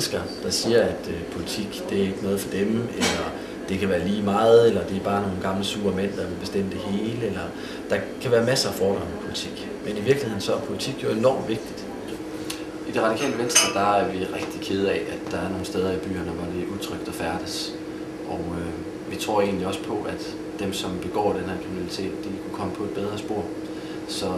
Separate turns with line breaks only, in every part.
mennesker, der siger, at politik det er ikke noget for dem, eller det kan være lige meget, eller det er bare nogle gamle sure mænd, der vil bestemme det hele, eller der kan være masser af fordomme i politik. Men i virkeligheden så er politik jo enormt vigtigt.
I det radikale venstre, der er vi rigtig kede af, at der er nogle steder i byerne, hvor det er utrygt at færdes. Og vi tror egentlig også på, at dem, som begår den her kriminalitet, de kunne komme på et bedre spor. Så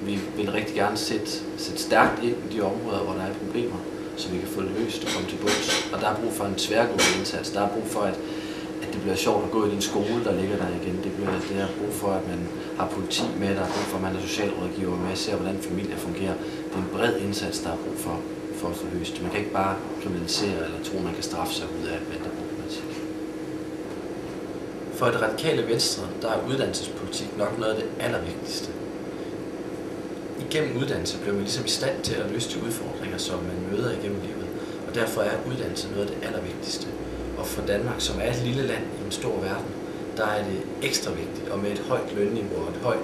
vi vil rigtig gerne sætte stærkt ind i de områder, hvor der er problemer, så vi kan få det løst og komme til bunds. Og der er brug for en tværgående indsats. Der er brug for, at det bliver sjovt at gå i den skole, der ligger der igen. Det er brug for, at man har politi med, der er brug for, at man er socialrådgiver med, ser hvordan familier fungerer. Det er en bred indsats, der er brug for at få løst. Man kan ikke bare kriminalisere eller tro, man kan straffe sig ud af bandeproblematik.
For det radikale venstre, der er uddannelsespolitik nok noget af det allervigtigste. Igennem uddannelse bliver man ligesom i stand til at løse de udfordringer, som man møder igennem livet. Og derfor er uddannelse noget af det allervigtigste. Og for Danmark, som er et lille land i en stor verden, der er det ekstra vigtigt. Og med et højt lønniveau og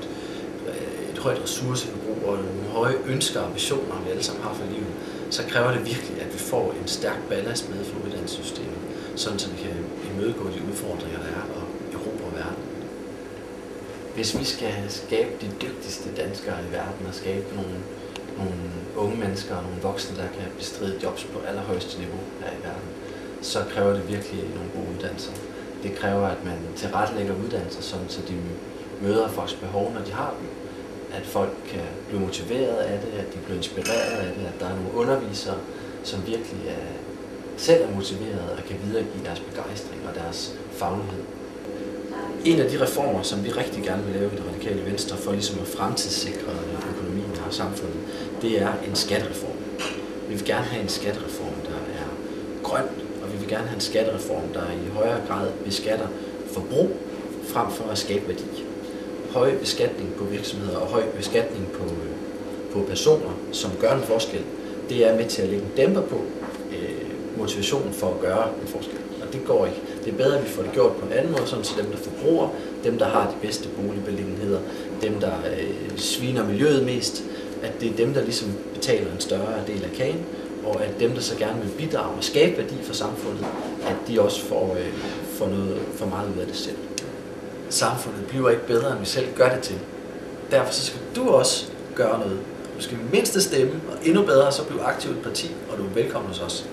et højt ressourceforbrug og nogle høje ønsker og visioner, vi alle sammen har for livet, så kræver det virkelig, at vi får en stærk ballast med fra uddannelsessystemet, sådan så vi kan imødegå de udfordringer, der er, og erobre verden.
Hvis vi skal skabe de dygtigste danskere i verden og skabe nogle unge mennesker og nogle voksne, der kan bestride jobs på allerhøjeste niveau her i verden, så kræver det virkelig nogle gode uddannelser. Det kræver, at man tilrettelægger uddannelser, sådan så de møder folks behov, når de har dem. At folk kan blive motiveret af det, at de bliver inspireret af det, at der er nogle undervisere, som virkelig selv er motiveret og kan videregive deres begejstring og deres faglighed.
En af de reformer, som vi rigtig gerne vil lave i det radikale venstre for ligesom at fremtidssikre økonomien og samfundet, det er en skattereform. Vi vil gerne have en skattereform, der er grøn, og vi vil gerne have en skattereform, der i højere grad beskatter forbrug frem for at skabe værdi. Høj beskatning på virksomheder og høj beskatning på personer, som gør en forskel, det er med til at lægge en dæmper på motivationen for at gøre en forskel. Og det går ikke. Det er bedre, at vi får det gjort på en anden måde, sådan så dem, der forbruger, dem, der har de bedste boligbeliggenheder, dem, der sviner miljøet mest, at det er dem, der ligesom betaler en større del af kagen, og at dem, der så gerne vil bidrage og skabe værdi for samfundet, at de også får meget ud af det selv. Samfundet bliver ikke bedre, end vi selv gør det til. Derfor så skal du også gøre noget. Du skal mindst stemme, og endnu bedre så blive aktiv i et parti, og du er velkommen hos os.